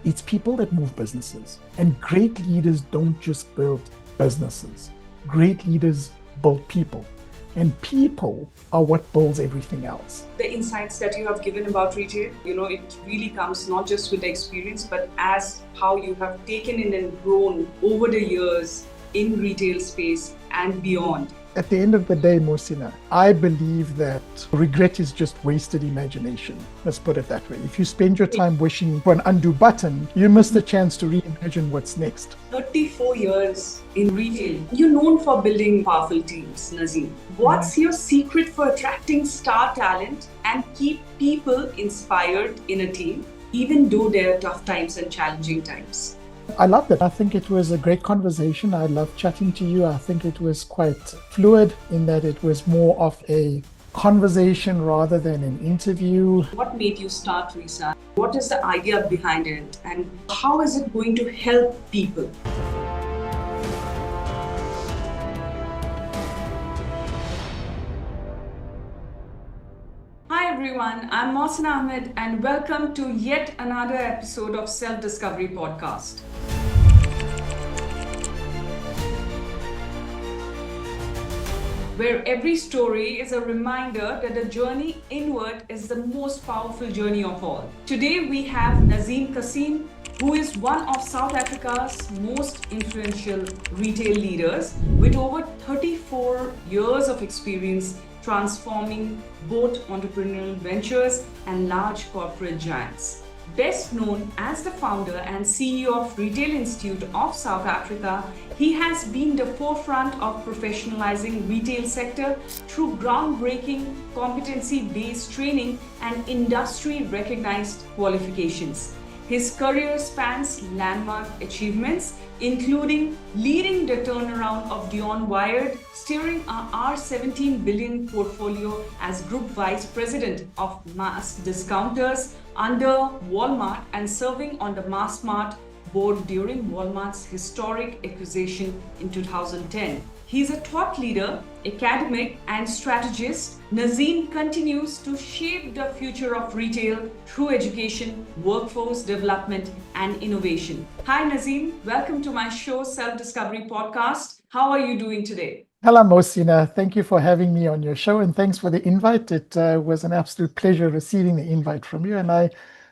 It's people that move businesses. And great leaders don't just build businesses. Great leaders build people. And people are what builds everything else. The insights that you have given about retail, it really comes not just with the experience, but as how you have taken in and grown over the years in retail space and beyond. At the end of the day, Mohsinaa, I believe that regret is just wasted imagination. Let's put it that way. If you spend your time wishing for an undo button, you miss the chance to reimagine what's next. 34 years in retail. You're known for building powerful teams, Nazim. What's your secret for attracting star talent and keep people inspired in a team, even though there are tough times and challenging times? I loved it. I think it was a great conversation. I loved chatting to you. I think it was quite fluid in that it was more of a conversation rather than an interview. What made you start RISA? What is the idea behind it? And how is it going to help people? Hi everyone, I'm Mohsinaa Ahmed and welcome to yet another episode of Self-Discovery Podcast. Where every story is a reminder that the journey inward is the most powerful journey of all. Today we have Nazim Cassim, who is one of South Africa's most influential retail leaders with over 34 years of experience transforming both entrepreneurial ventures and large corporate giants. Best known as the founder and CEO of Retail Institute of South Africa, he has been the forefront of professionalizing retail sector through groundbreaking competency-based training and industry-recognized qualifications. His career spans landmark achievements, including leading the turnaround of Dion Wired, steering a R17 billion portfolio as Group Vice President of Mass Discounters under Walmart and serving on the Massmart board during Walmart's historic acquisition in 2010. He's a thought leader, academic, and strategist. Nazim continues to shape the future of retail through education, workforce development, and innovation. Hi Nazim, welcome to my show, Self-Discovery Podcast. How are you doing today? Hello, Mohsinaa. Thank you for having me on your show and thanks for the invite. It was an absolute pleasure receiving the invite from you and I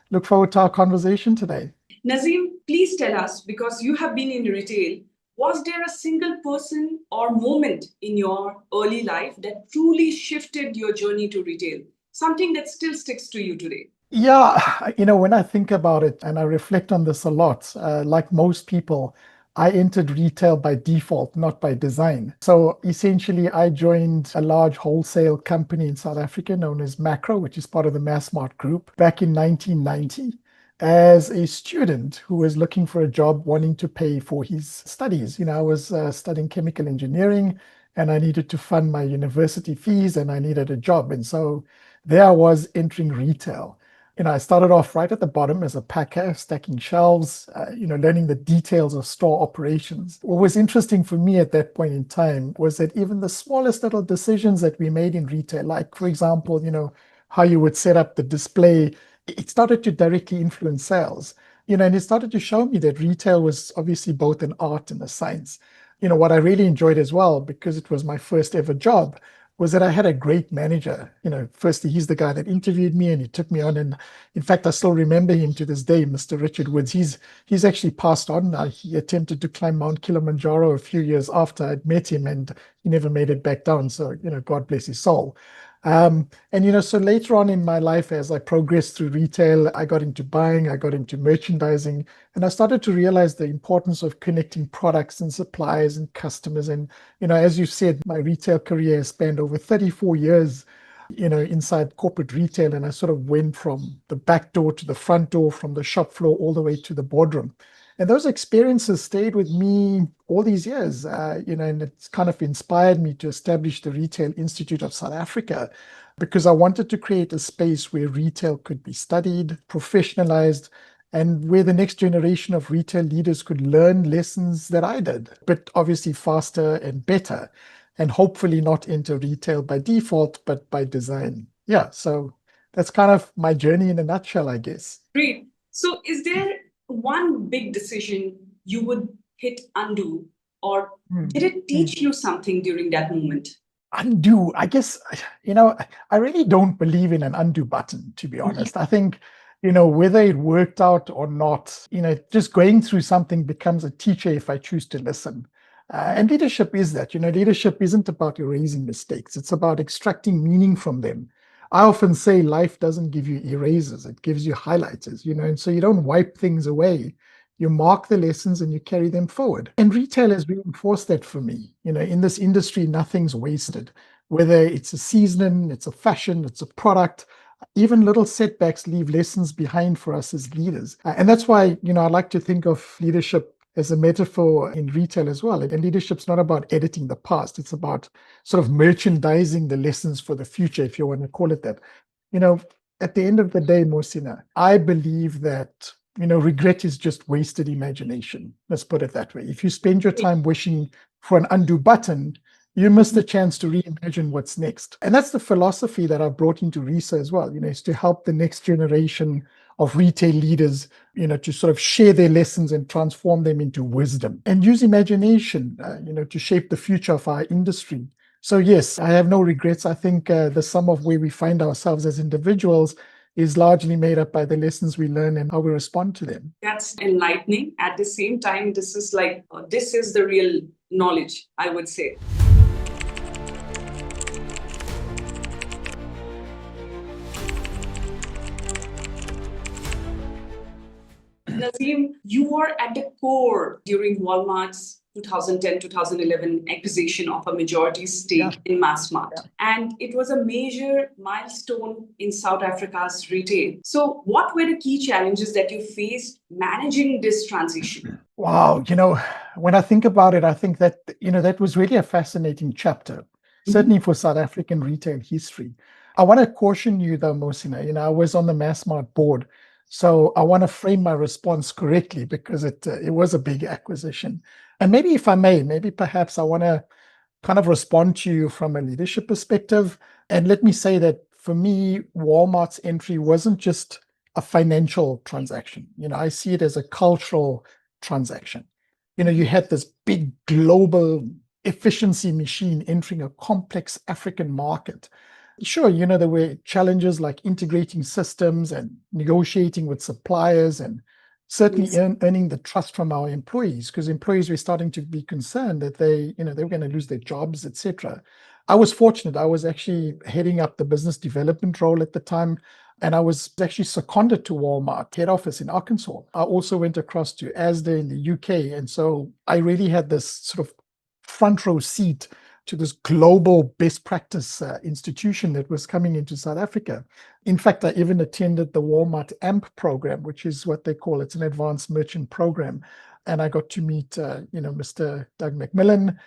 look forward to our conversation today. Nazim, please tell us, because you have been in retail, was there a single person or moment in your early life that truly shifted your journey to retail? Something that still sticks to you today? Yeah, when I think about it and I reflect on this a lot, like most people, I entered retail by default, not by design. So essentially, I joined a large wholesale company in South Africa known as Macro, which is part of the Massmart group, back in 1990 as a student who was looking for a job, wanting to pay for his studies. I was studying chemical engineering and I needed to fund my university fees and I needed a job. And so there I was entering retail. I started off right at the bottom as a packer, stacking shelves, learning the details of store operations. What was interesting for me at that point in time was that even the smallest little decisions that we made in retail, like, for example, how you would set up the display, it started to directly influence sales. And it started to show me that retail was obviously both an art and a science. What I really enjoyed as well, because it was my first ever job, was that I had a great manager. Firstly, he's the guy that interviewed me and he took me on. And in fact, I still remember him to this day, Mr. Richard Woods. He's actually passed on now. He attempted to climb Mount Kilimanjaro a few years after I'd met him and he never made it back down. So, God bless his soul. So later on in my life, as I progressed through retail, I got into buying, I got into merchandising, and I started to realize the importance of connecting products and suppliers and customers. And, as you said, my retail career spanned over 34 years, inside corporate retail. And I sort of went from the back door to the front door, from the shop floor all the way to the boardroom. And those experiences stayed with me all these years, and it's kind of inspired me to establish the Retail Institute of South Africa because I wanted to create a space where retail could be studied, professionalized, and where the next generation of retail leaders could learn lessons that I did, but obviously faster and better, and hopefully not enter retail by default, but by design. Yeah, so that's kind of my journey in a nutshell, I guess. Great. So is there one big decision you would hit undo, or did Mm, it mm. teach you something during that moment? Undo, I guess, I really don't believe in an undo button, to be honest. I think, whether it worked out or not, just going through something becomes a teacher if I choose to listen. And leadership is that, leadership isn't about erasing mistakes. It's about extracting meaning from them. I often say life doesn't give you erasers, it gives you highlighters, and so you don't wipe things away. You mark the lessons and you carry them forward. And retail has reinforced that for me. In this industry, nothing's wasted. Whether it's a season, it's a fashion, it's a product, even little setbacks leave lessons behind for us as leaders. And that's why, I like to think of leadership as a metaphor in retail as well. And leadership's not about editing the past, it's about sort of merchandising the lessons for the future, if you want to call it that. You know, at the end of the day, Mohsinaa, I believe that regret is just wasted imagination. Let's put it that way. If you spend your time wishing for an undo button, you miss the chance to reimagine what's next. And that's the philosophy that I've brought into RISA as well, is to help the next generation of retail leaders, to sort of share their lessons and transform them into wisdom and use imagination, to shape the future of our industry. So yes, I have no regrets. I think the sum of where we find ourselves as individuals is largely made up by the lessons we learn and how we respond to them. That's enlightening. At the same time, this is like, this is the real knowledge, I would say. Nazim, you were at the core during Walmart's 2010-2011 acquisition of a majority stake in Massmart. Yeah. And it was a major milestone in South Africa's retail. So, what were the key challenges that you faced managing this transition? Wow, when I think about it, I think that, that was really a fascinating chapter, certainly for South African retail history. I want to caution you though, Mohsinaa, I was on the Massmart board, so I want to frame my response correctly because it was a big acquisition. And maybe if I may, maybe perhaps I want to kind of respond to you from a leadership perspective. And let me say that for me, Walmart's entry wasn't just a financial transaction. I see it as a cultural transaction. You had this big global efficiency machine entering a complex African market. Sure, there were challenges like integrating systems and negotiating with suppliers and certainly earning the trust from our employees, because employees were starting to be concerned that they were going to lose their jobs, etc. I was fortunate. I was actually heading up the business development role at the time, and I was actually seconded to Walmart head office in Arkansas. I also went across to Asda in the UK, and so I really had this sort of front row seat to this global best practice institution that was coming into South Africa. In fact, I even attended the Walmart AMP program, which is what they call it's an advanced merchant program. And I got to meet, Mr. Doug McMillan,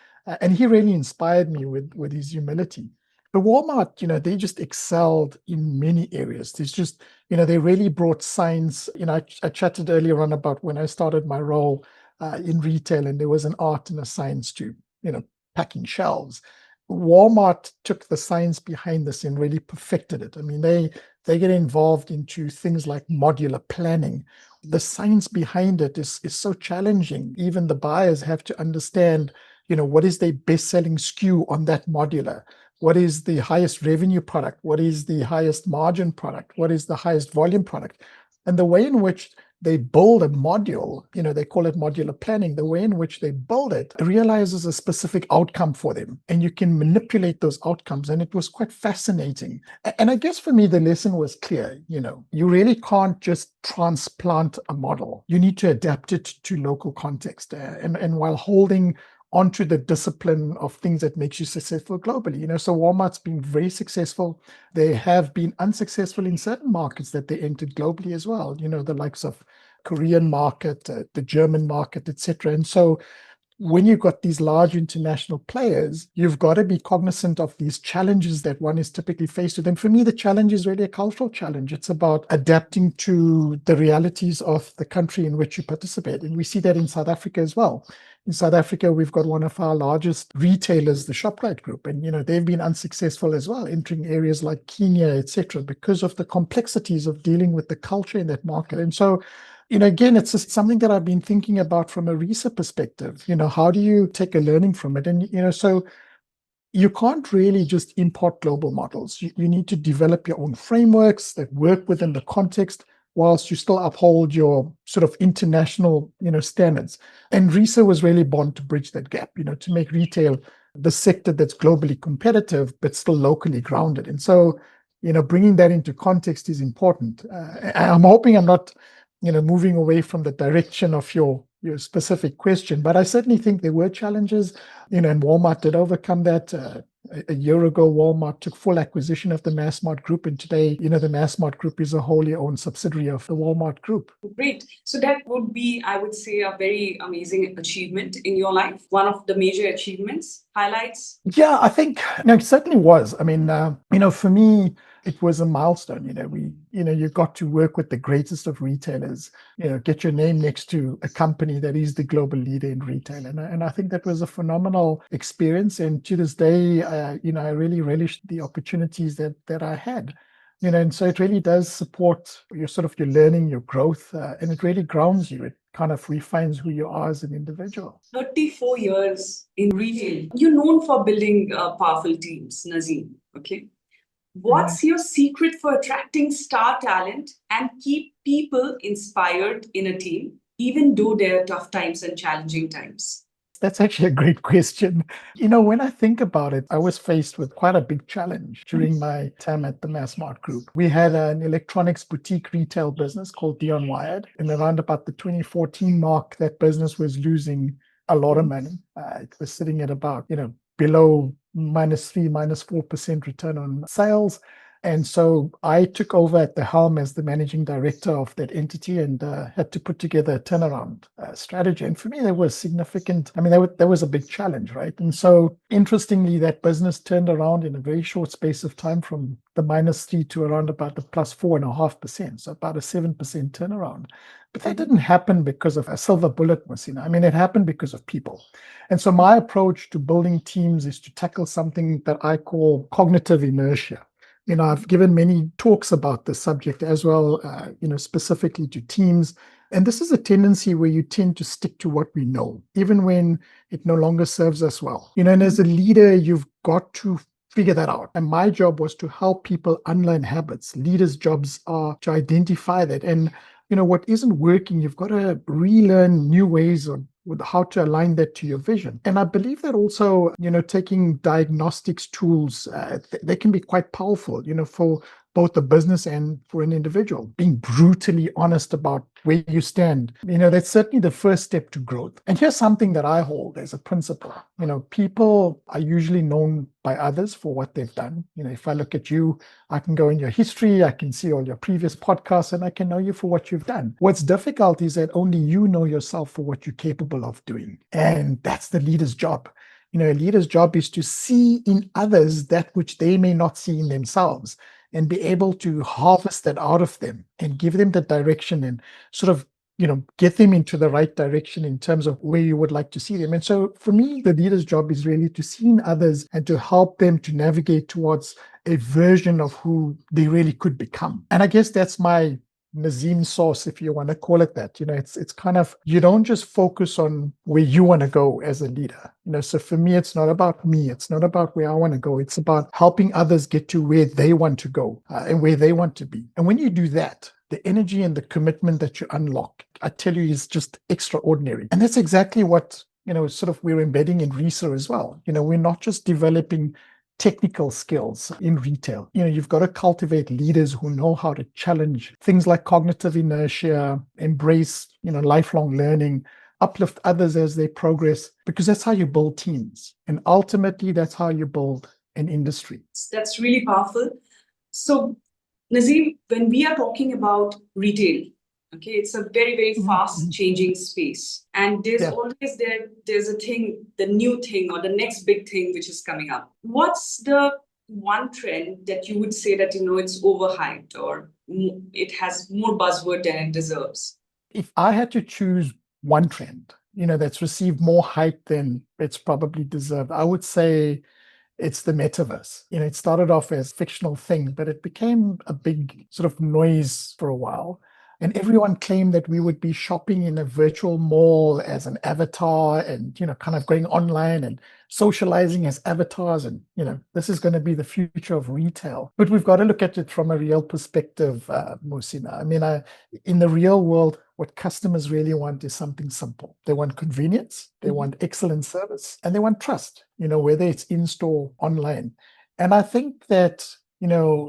and he really inspired me with his humility. But Walmart, they just excelled in many areas. There's just, they really brought science. I chatted earlier on about when I started my role in retail, and there was an art and a science to, packing shelves. Walmart took the science behind this and really perfected it. I mean, they get involved into things like modular planning. The science behind it is so challenging. Even the buyers have to understand, what is their best-selling SKU on that modular? What is the highest revenue product? What is the highest margin product? What is the highest volume product? And the way in which they build a module, they call it modular planning. The way in which they build it realizes a specific outcome for them, and you can manipulate those outcomes. And it was quite fascinating. And I guess for me, the lesson was clear. You really can't just transplant a model. You need to adapt it to local context. And while holding onto the discipline of things that makes you successful globally. So Walmart's been very successful. They have been unsuccessful in certain markets that they entered globally as well, the likes of Korean market, the German market, etc. And so when you've got these large international players, you've got to be cognizant of these challenges that one is typically faced with. And for me, the challenge is really a cultural challenge. It's about adapting to the realities of the country in which you participate. And we see that in South Africa as well. In South Africa, we've got one of our largest retailers, the Shoprite Group, and they've been unsuccessful as well, entering areas like Kenya, etc., because of the complexities of dealing with the culture in that market. And so Again, it's just something that I've been thinking about from a RISA perspective. How do you take a learning from it? And, so you can't really just import global models. You need to develop your own frameworks that work within the context whilst you still uphold your sort of international, standards. And RISA was really born to bridge that gap, to make retail the sector that's globally competitive, but still locally grounded. And so, bringing that into context is important. I'm hoping I'm not, moving away from the direction of your specific question, but I certainly think there were challenges, and Walmart did overcome that. A year ago, Walmart took full acquisition of the Massmart Group, and today, the Massmart Group is a wholly owned subsidiary of the Walmart Group. Great. So that would be, I would say, a very amazing achievement in your life. One of the major achievements, highlights. Yeah, I think it certainly was. I mean, for me, it was a milestone. You got to work with the greatest of retailers. Get your name next to a company that is the global leader in retail, and I think that was a phenomenal experience. And to this day, I really relished the opportunities that I had. And so it really does support your learning, your growth, and it really grounds you. It kind of refines who you are as an individual. 34 years in retail. You're known for building powerful teams, Nazim. Okay. What's your secret for attracting star talent and keep people inspired in a team, even though there are tough times and challenging times? That's actually a great question. When I think about it, I was faced with quite a big challenge during my time at the Massmart Group. We had an electronics boutique retail business called Dion Wired. And around about the 2014 mark, that business was losing a lot of money. It was sitting at about, below -3, -4% return on sales. And so I took over at the helm as the managing director of that entity and had to put together a turnaround strategy. And for me, that was significant. I mean, that was a big challenge, right? And so interestingly, that business turned around in a very short space of time from the -3 to around about the +4.5%, so about a 7% turnaround. But that didn't happen because of a silver bullet, Mohsinaa. I mean, it happened because of people. And so my approach to building teams is to tackle something that I call cognitive inertia. I've given many talks about this subject as well, specifically to teams. And this is a tendency where you tend to stick to what we know, even when it no longer serves us well. And as a leader, you've got to figure that out. And my job was to help people unlearn habits. Leaders' jobs are to identify that. And what isn't working, you've got to relearn new ways with how to align that to your vision. And I believe that also, taking diagnostics tools, they can be quite powerful, for both the business and for an individual. Being brutally honest about where you stand, that's certainly the first step to growth. And here's something that I hold as a principle. People are usually known by others for what they've done. If I look at you, I can go in your history, I can see all your previous podcasts, and I can know you for what you've done. What's difficult is that only you know yourself for what you're capable of doing. And that's the leader's job. A leader's job is to see in others that which they may not see in themselves, and be able to harvest that out of them and give them the direction and sort of, get them into the right direction in terms of where you would like to see them. And so for me, the leader's job is really to see in others and to help them to navigate towards a version of who they really could become. And I guess that's my Nazim sauce, if you want to call it that. It's kind of, you don't just focus on where you want to go as a leader. So for me, it's not about me. It's not about where I want to go. It's about helping others get to where they want to go and where they want to be. And when you do that, the energy and the commitment that you unlock, I tell you, is just extraordinary. And that's exactly what, we're embedding in RISA as well. We're not just developing technical skills in retail. You've got to cultivate leaders who know how to challenge things like cognitive inertia, embrace, lifelong learning, uplift others as they progress, because that's how you build teams. And ultimately, that's how you build an industry. That's really powerful. So, Nazim, when we are talking about retail, okay, it's a very, very fast changing space. And there's a thing, the new thing or the next big thing which is coming up. What's the one trend that you would say that, it's overhyped or it has more buzzword than it deserves? If I had to choose one trend, that's received more hype than it's probably deserved, I would say it's the metaverse. It started off as a fictional thing, but it became a big sort of noise for a while. And everyone claimed that we would be shopping in a virtual mall as an avatar and, kind of going online and socializing as avatars. And, this is going to be the future of retail. But we've got to look at it from a real perspective, Mohsinaa. I mean, in the real world, what customers really want is something simple. They want convenience, they want excellent service, and they want trust, whether it's in-store, online. And I think that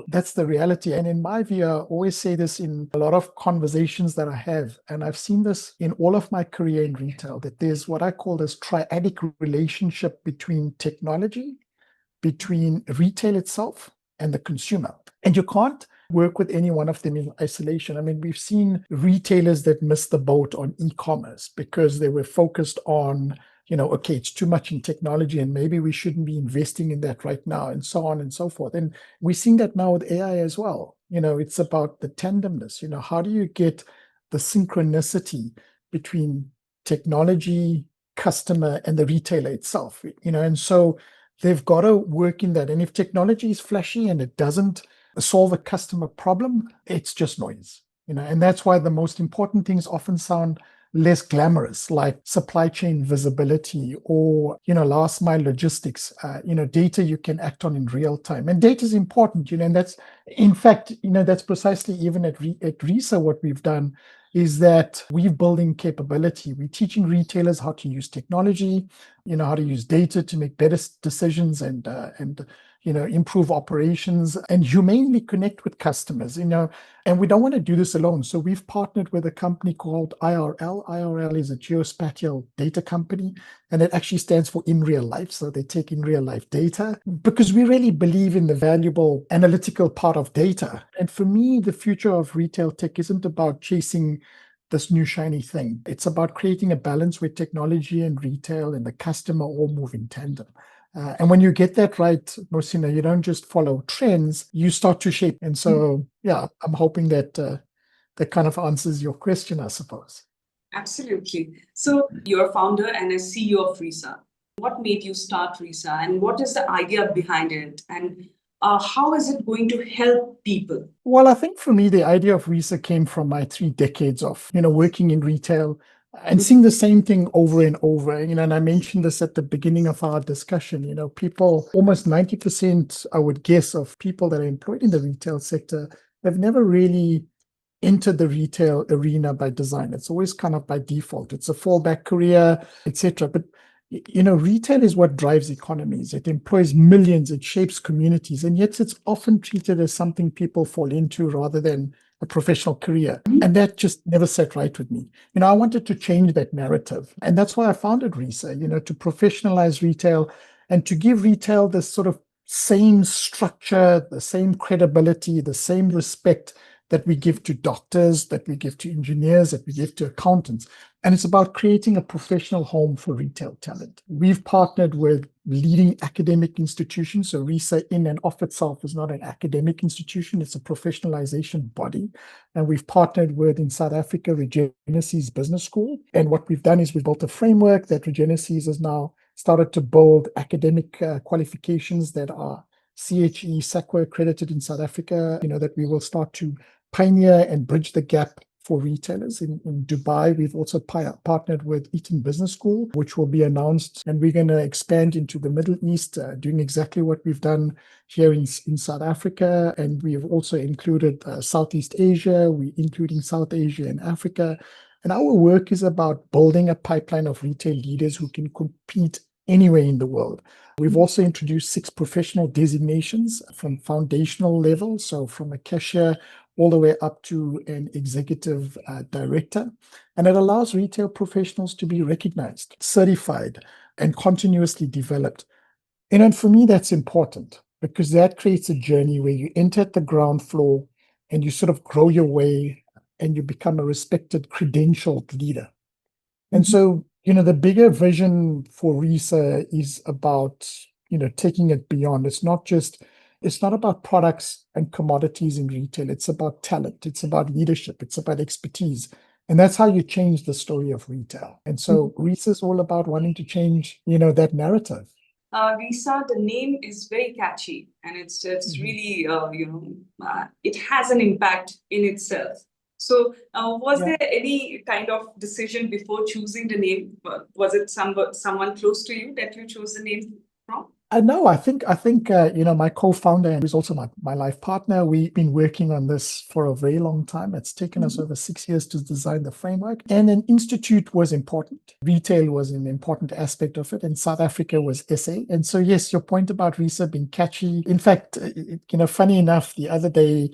that's the reality. And in my view, I always say this in a lot of conversations that I have, and I've seen this in all of my career in retail, that there's what I call this triadic relationship between technology, between retail itself, and the consumer. And you can't work with any one of them in isolation. I mean, we've seen retailers that missed the boat on e-commerce because they were focused on okay, it's too much in technology and maybe we shouldn't be investing in that right now, and so on and so forth. And we're seeing that now with AI as well. It's about the tandemness. How do you get the synchronicity between technology, customer, and the retailer itself? And so they've got to work in that. And if technology is flashy and it doesn't solve a customer problem, it's just noise. And that's why the most important things often sound less glamorous, like supply chain visibility or last mile logistics, data you can act on in real time. And data is important, and that's, in fact, that's precisely even at RISA what we've done is that we're building capability. We're teaching retailers how to use technology, how to use data to make better decisions and improve operations and humanely connect with customers, and we don't want to do this alone. So we've partnered with a company called IRL. IRL is a geospatial data company, and it actually stands for in real life. So they take in real life data because we really believe in the valuable analytical part of data. And for me, the future of retail tech isn't about chasing this new shiny thing. It's about creating a balance where technology and retail and the customer all move in tandem. And when you get that right, Mohsinaa, you don't just follow trends, you start to shape. And so, yeah, I'm hoping that that kind of answers your question, I suppose. Absolutely. So you're a founder and a CEO of RISA. What made you start RISA and what is the idea behind it? And how is it going to help people? Well, I think for me, the idea of RISA came from my 3 decades of, working in retail and seeing the same thing over and over. And I mentioned this at the beginning of our discussion, people, almost 90%, I would guess, of people that are employed in the retail sector have never really entered the retail arena by design. It's always kind of by default. It's a fallback career, etc. But retail is what drives economies. It employs millions, it shapes communities, and yet it's often treated as something people fall into rather than a professional career. And that just never sat right with me. I wanted to change that narrative. And that's why I founded RISA, to professionalize retail and to give retail this sort of same structure, the same credibility, the same respect that we give to doctors, that we give to engineers, that we give to accountants. And it's about creating a professional home for retail talent. We've partnered with leading academic institutions. So RISA in and of itself is not an academic institution, it's a professionalization body. And we've partnered with, in South Africa, Regenesis Business School. And what we've done is we've built a framework that Regenesis has now started to build academic qualifications that are CHE, SACWA accredited in South Africa, that we will start to pioneer and bridge the gap for retailers. In Dubai, we've also partnered with Eton Business School, which will be announced, and we're going to expand into the Middle East, doing exactly what we've done here in South Africa. And we have also included Southeast Asia, we're including South Asia and Africa. And our work is about building a pipeline of retail leaders who can compete anywhere in the world. We've also introduced 6 professional designations from foundational level, so from a cashier all the way up to an executive director. And it allows retail professionals to be recognized, certified, and continuously developed. And for me, that's important because that creates a journey where you enter at the ground floor and you sort of grow your way and you become a respected, credentialed leader. And so, the bigger vision for RISA is about, taking it beyond. It's not about products and commodities in retail. It's about talent. It's about leadership. It's about expertise. And that's how you change the story of retail. And so RISA is all about wanting to change, that narrative. RISA, the name is very catchy and it's really, it has an impact in itself. So, was Yeah. there any kind of decision before choosing the name? Was it someone close to you that you chose the name from? No, I think my co-founder and who's also my life partner, we've been working on this for a very long time. It's taken us over 6 years to design the framework. And an institute was important. Retail was an important aspect of it, and South Africa was SA. And so, yes, your point about RISA being catchy. In fact, funny enough, the other day,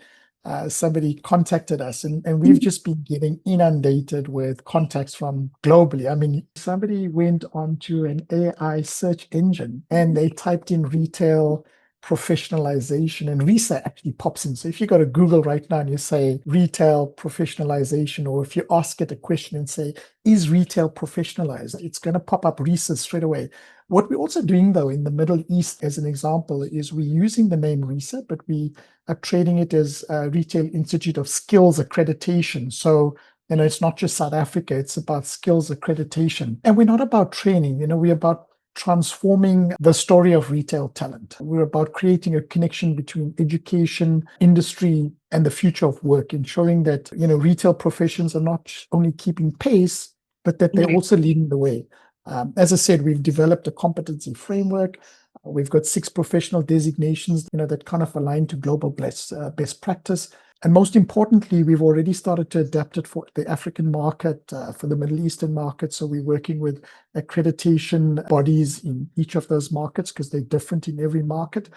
somebody contacted us, and we've just been getting inundated with contacts from globally. I mean, somebody went onto an AI search engine and they typed in retail professionalization, and RISA actually pops in. So if you go to Google right now and you say retail professionalization, or if you ask it a question and say, is retail professionalized? It's going to pop up RISA straight away. What we're also doing, though, in the Middle East, as an example, is we're using the name RISA, but we are trading it as Retail Institute of Skills Accreditation. So, it's not just South Africa, it's about skills accreditation. And we're not about training, we're about transforming the story of retail talent. We're about creating a connection between education, industry, and the future of work, ensuring that, retail professions are not only keeping pace, but that they're also leading the way. As I said, we've developed a competency framework. We've got 6 professional designations, that kind of align to global best practice. And most importantly, we've already started to adapt it for the African market, for the Middle Eastern market. So we're working with accreditation bodies in each of those markets because they're different in every market.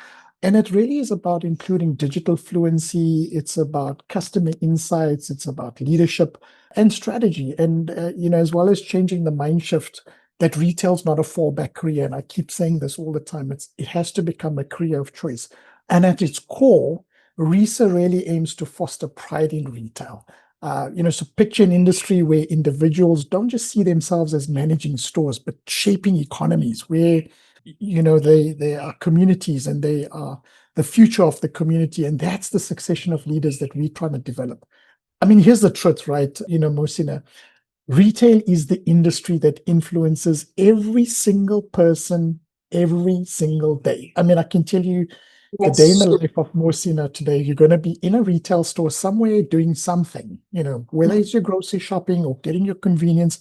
And it really is about including digital fluency. It's about customer insights. It's about leadership and strategy. And, as well as changing the mind shift that retail's not a fallback career. And I keep saying this all the time. It has to become a career of choice. And at its core, RISA really aims to foster pride in retail. So picture an industry where individuals don't just see themselves as managing stores, but shaping economies where, they are communities and they are the future of the community. And that's the succession of leaders that we're trying to develop. I mean, here's the truth, right? Mohsinaa, retail is the industry that influences every single person every single day. I mean, I can tell you the day in the life of Mohsinaa today, you're going to be in a retail store somewhere doing something, whether it's your grocery shopping or getting your convenience,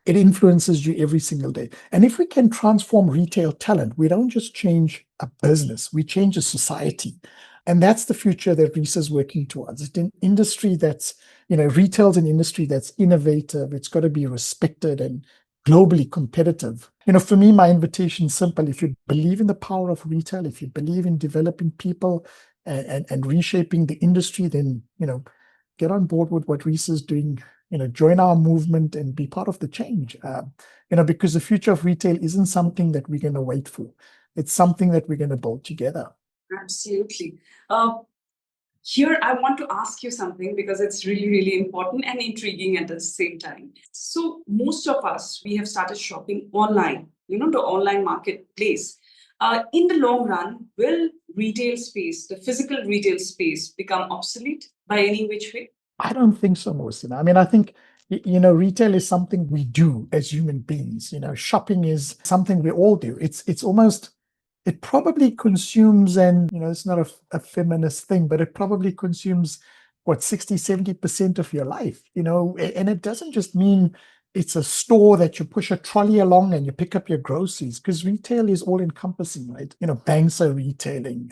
it influences you every single day. And if we can transform retail talent, we don't just change a business, we change a society. And that's the future that RISA is working towards. It's an industry that's, retail's an industry that's innovative. It's got to be respected and globally competitive. For me, my invitation is simple. If you believe in the power of retail, if you believe in developing people and reshaping the industry, then, get on board with what RISA is doing, join our movement and be part of the change. Because the future of retail isn't something that we're going to wait for. It's something that we're going to build together. Absolutely. Here, I want to ask you something because it's really, really important and intriguing at the same time. So, most of us, we have started shopping online, the online marketplace. In the long run, will retail space, the physical retail space, become obsolete by any which way? I don't think so, Mohsinaa. I mean, I think, retail is something we do as human beings. Shopping is something we all do. It's almost, it probably consumes, and, it's not a feminist thing, but it probably consumes what, 60, 70% of your life, and it doesn't just mean it's a store that you push a trolley along and you pick up your groceries, because retail is all encompassing, right? Banks are retailing,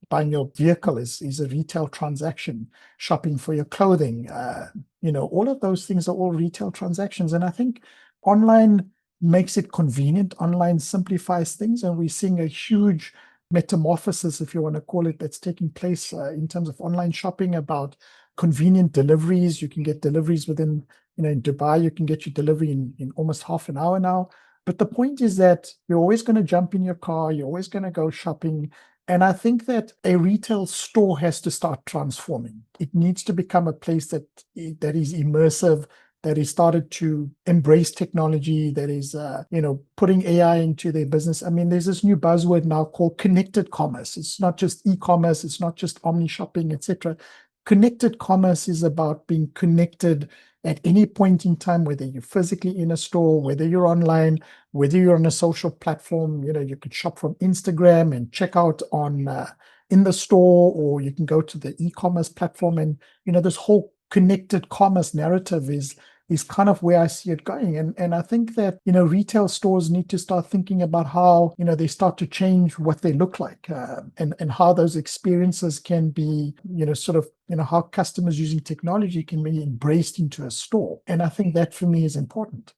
buying your vehicle is a retail transaction, shopping for your clothing, all of those things are all retail transactions. And I think online makes it convenient. Online simplifies things, and we're seeing a huge metamorphosis, if you want to call it, that's taking place in terms of online shopping, about convenient deliveries. You can get deliveries within, in Dubai, you can get your delivery in almost half an hour now. But the point is that you're always going to jump in your car, you're always going to go shopping. And I think that a retail store has to start transforming. It needs to become a place that is immersive, that is started to embrace technology, that is, putting AI into their business. I mean, there's this new buzzword now called connected commerce. It's not just e-commerce, it's not just omni shopping, etc. Connected commerce is about being connected at any point in time, whether you're physically in a store, whether you're online, whether you're on a social platform. You could shop from Instagram and check out on in the store, or you can go to the e-commerce platform, and this whole connected commerce narrative is kind of where I see it going. And I think that, retail stores need to start thinking about how, they start to change what they look like, and how those experiences can be, sort of, how customers using technology can be embraced into a store. And I think that for me is important.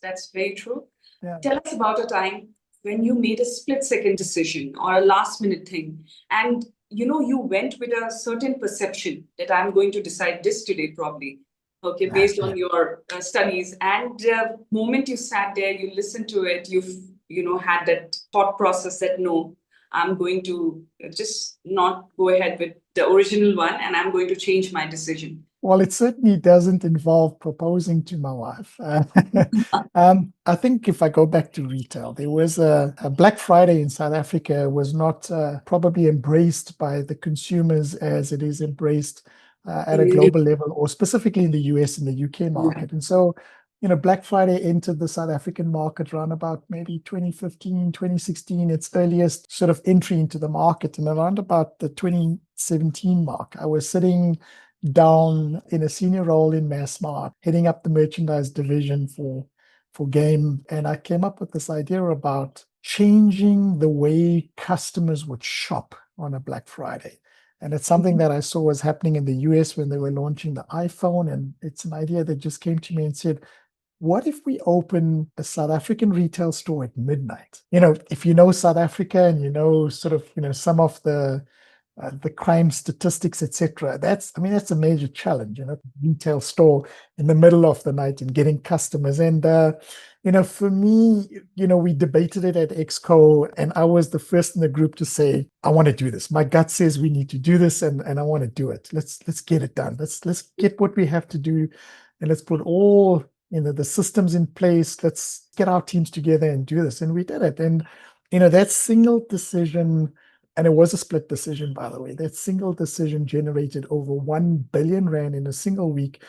That's very true. Yeah. Tell us about a time when you made a split-second decision or a last-minute thing, and you went with a certain perception that I'm going to decide this today, probably, okay, based on your studies. And the moment you sat there, you listened to it, had that thought process that no, I'm going to just not go ahead with the original one, and I'm going to change my decision. Well, it certainly doesn't involve proposing to my wife. I think if I go back to retail, there was a Black Friday in South Africa was not probably embraced by the consumers as it is embraced at a global level, or specifically in the US and the UK market. And so, Black Friday entered the South African market around about maybe 2015, 2016, its earliest sort of entry into the market. And around about the 2017 mark, I was sitting down in a senior role in Massmart, heading up the merchandise division for game. And I came up with this idea about changing the way customers would shop on a Black Friday. And it's something that I saw was happening in the US when they were launching the iPhone. And it's an idea that just came to me and said, what if we open a South African retail store at midnight? If you know South Africa and sort of, some of the crime statistics, etc. That's a major challenge, retail store in the middle of the night and getting customers. And, for me, we debated it at Exco, and I was the first in the group to say, I want to do this. My gut says we need to do this, and I want to do it. Let's get it done. Let's get what we have to do, and let's put all, the systems in place. Let's get our teams together and do this. And we did it. And, that single decision, and it was a split decision, by the way. That single decision generated over 1 billion rand in a single week,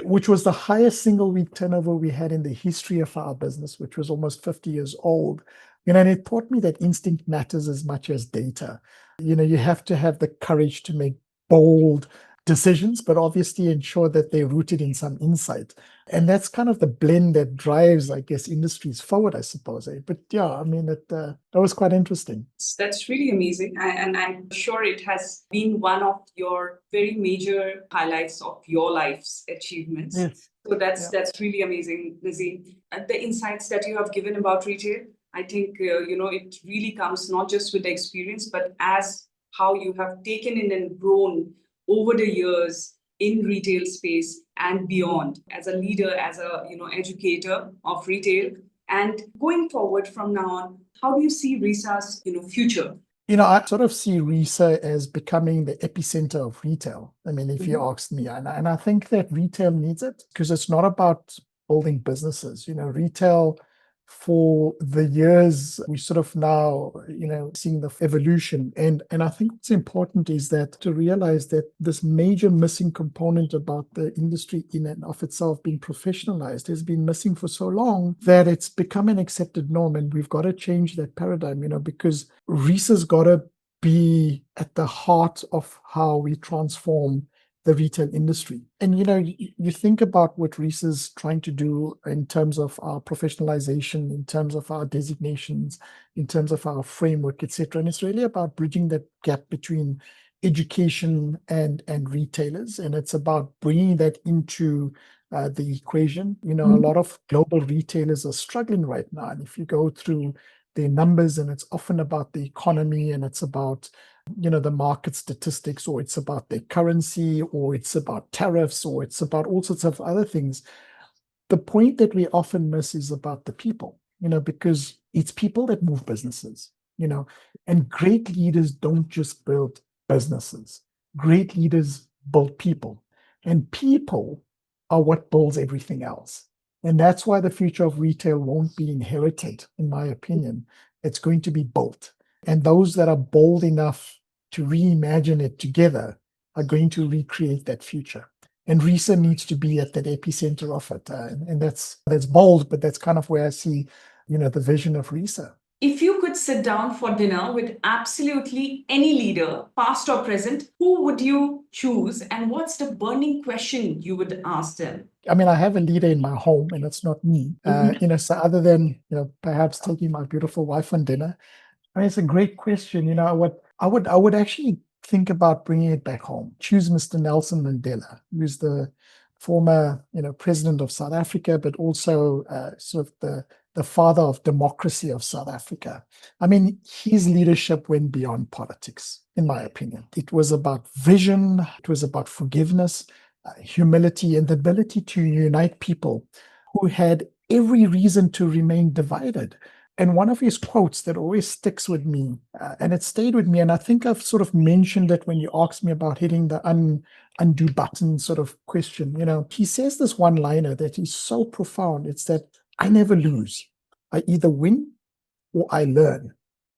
which was the highest single week turnover we had in the history of our business, which was almost 50 years old. And it taught me that instinct matters as much as data. You have to have the courage to make bold decisions, but obviously ensure that they're rooted in some insight. And that's kind of the blend that drives, I guess, industries forward, I suppose. But yeah, that was quite interesting. That's really amazing. And I'm sure it has been one of your very major highlights of your life's achievements. Yes. So that's really amazing, Nazim. The insights that you have given about retail, I think, it really comes not just with the experience, but as how you have taken in and grown over the years in retail space and beyond, as a leader, as a educator of retail. And going forward from now on, how do you see RISA's future? I sort of see RISA as becoming the epicenter of retail. If you ask me, and I think that retail needs it, because it's not about building businesses. Retail, for the years, we sort of now, seeing the evolution. And I think what's important is that to realize that this major missing component about the industry in and of itself being professionalized has been missing for so long that it's become an accepted norm. And we've got to change that paradigm, because RISA's got to be at the heart of how we transform the retail industry. And you think about what RISA's trying to do in terms of our professionalization, in terms of our designations, in terms of our framework, etc. And it's really about bridging that gap between education and retailers. And it's about bringing that into the equation. A lot of global retailers are struggling right now. And if you go through their numbers, and it's often about the economy, and it's about the market statistics, or it's about their currency, or it's about tariffs, or it's about all sorts of other things. The point that we often miss is about the people, because it's people that move businesses, and great leaders don't just build businesses. Great leaders build people, and people are what builds everything else. And that's why the future of retail won't be inherited, in my opinion. It's going to be built. And those that are bold enough to reimagine it together are going to recreate that future. And RISA needs to be at that epicenter of it. And that's bold, but that's kind of where I see, the vision of RISA. If you could sit down for dinner with absolutely any leader, past or present, who would you choose and what's the burning question you would ask them? I mean, I have a leader in my home and it's not me. So other than, perhaps taking my beautiful wife on dinner, I mean, it's a great question. I would actually think about bringing it back home. Choose Mr. Nelson Mandela, who's the former, president of South Africa, but also sort of the father of democracy of South Africa. I mean, his leadership went beyond politics, in my opinion. It was about vision. It was about forgiveness, humility, and the ability to unite people who had every reason to remain divided. And one of his quotes that always sticks with me, and it stayed with me, and I think I've sort of mentioned it when you asked me about hitting the undo button sort of question. He says this one-liner that is so profound. It's that I never lose. I either win or I learn.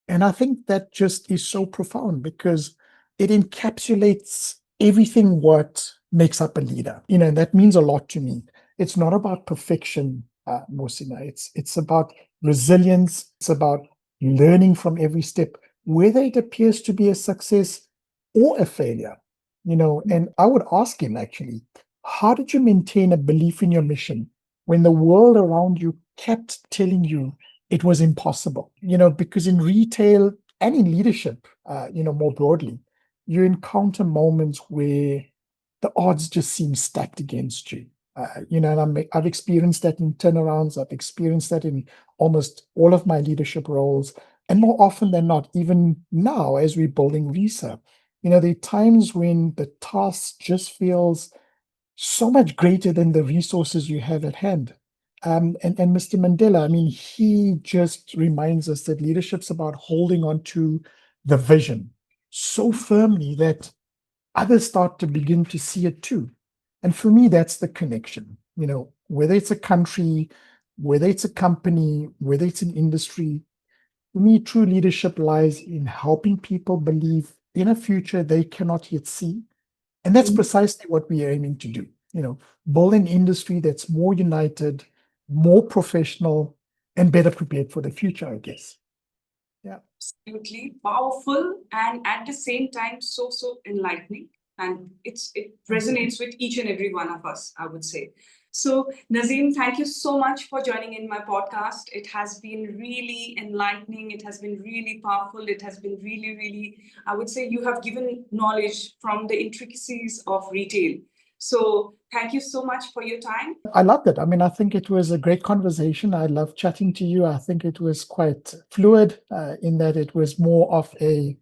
And I think that just is so profound because it encapsulates everything what makes up a leader. And that means a lot to me. It's not about perfection, Mohsinaa. It's about resilience. It's about learning from every step, whether it appears to be a success or a failure. And I would ask him actually, how did you maintain a belief in your mission when the world around you kept telling you it was impossible? Because in retail and in leadership, more broadly, you encounter moments where the odds just seem stacked against you. And I've experienced that in turnarounds. I've experienced that in almost all of my leadership roles. And more often than not, even now, as we're building RISA, there are times when the task just feels so much greater than the resources you have at hand. And Mr. Mandela, I mean, he just reminds us that leadership's about holding on to the vision so firmly that others start to begin to see it too. And for me, that's the connection. Whether it's a country, whether it's a company, whether it's an industry, for me, true leadership lies in helping people believe in a future they cannot yet see. And that's precisely what we are aiming to do. Build an industry that's more united, more professional, and better prepared for the future, I guess. Yeah. Absolutely powerful and at the same time so enlightening. And it resonates with each and every one of us, I would say. So, Nazim, thank you so much for joining in my podcast. It has been really enlightening. It has been really powerful. It has been really, really, I would say you have given knowledge from the intricacies of retail. So thank you so much for your time. I loved it. I mean, I think it was a great conversation. I love chatting to you. I think it was quite fluid in that it was more of a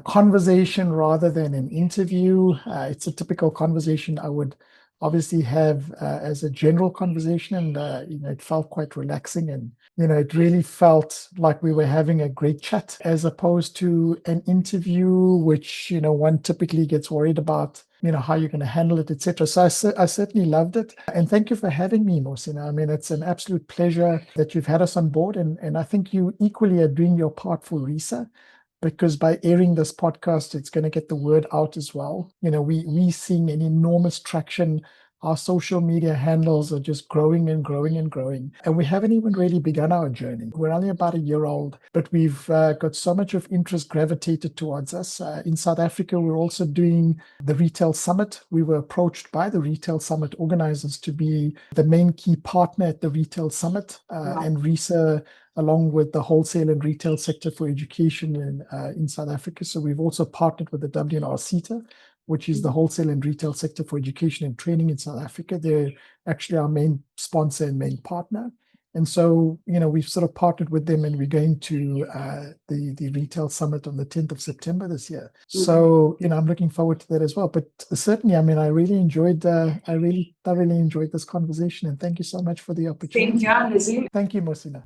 conversation rather than an interview. It's a typical conversation I would obviously have as a general conversation, and it felt quite relaxing, and it really felt like we were having a great chat as opposed to an interview, which one typically gets worried about how you're going to handle it, etc. So I certainly loved it, and thank you for having me, Mohsinaa. I mean, it's an absolute pleasure that you've had us on board, and I think you equally are doing your part for RISA, because by airing this podcast, it's going to get the word out as well. We seeing an enormous traction. Our social media handles are just growing and growing and growing. And we haven't even really begun our journey. We're only about a year old, but we've got so much of interest gravitated towards us. In South Africa, we're also doing the Retail Summit. We were approached by the Retail Summit organizers to be the main key partner at the Retail Summit. And RISA, along with the wholesale and retail sector for education in South Africa. So we've also partnered with the WNR-CETA, which is the wholesale and retail sector for education and training in South Africa. They're actually our main sponsor and main partner. And so, we've sort of partnered with them, and we're going to the Retail Summit on the 10th of September this year. So, I'm looking forward to that as well. But certainly, I mean, I really thoroughly enjoyed this conversation, and thank you so much for the opportunity. Thank you, Nazim. Thank you, Mohsinaa.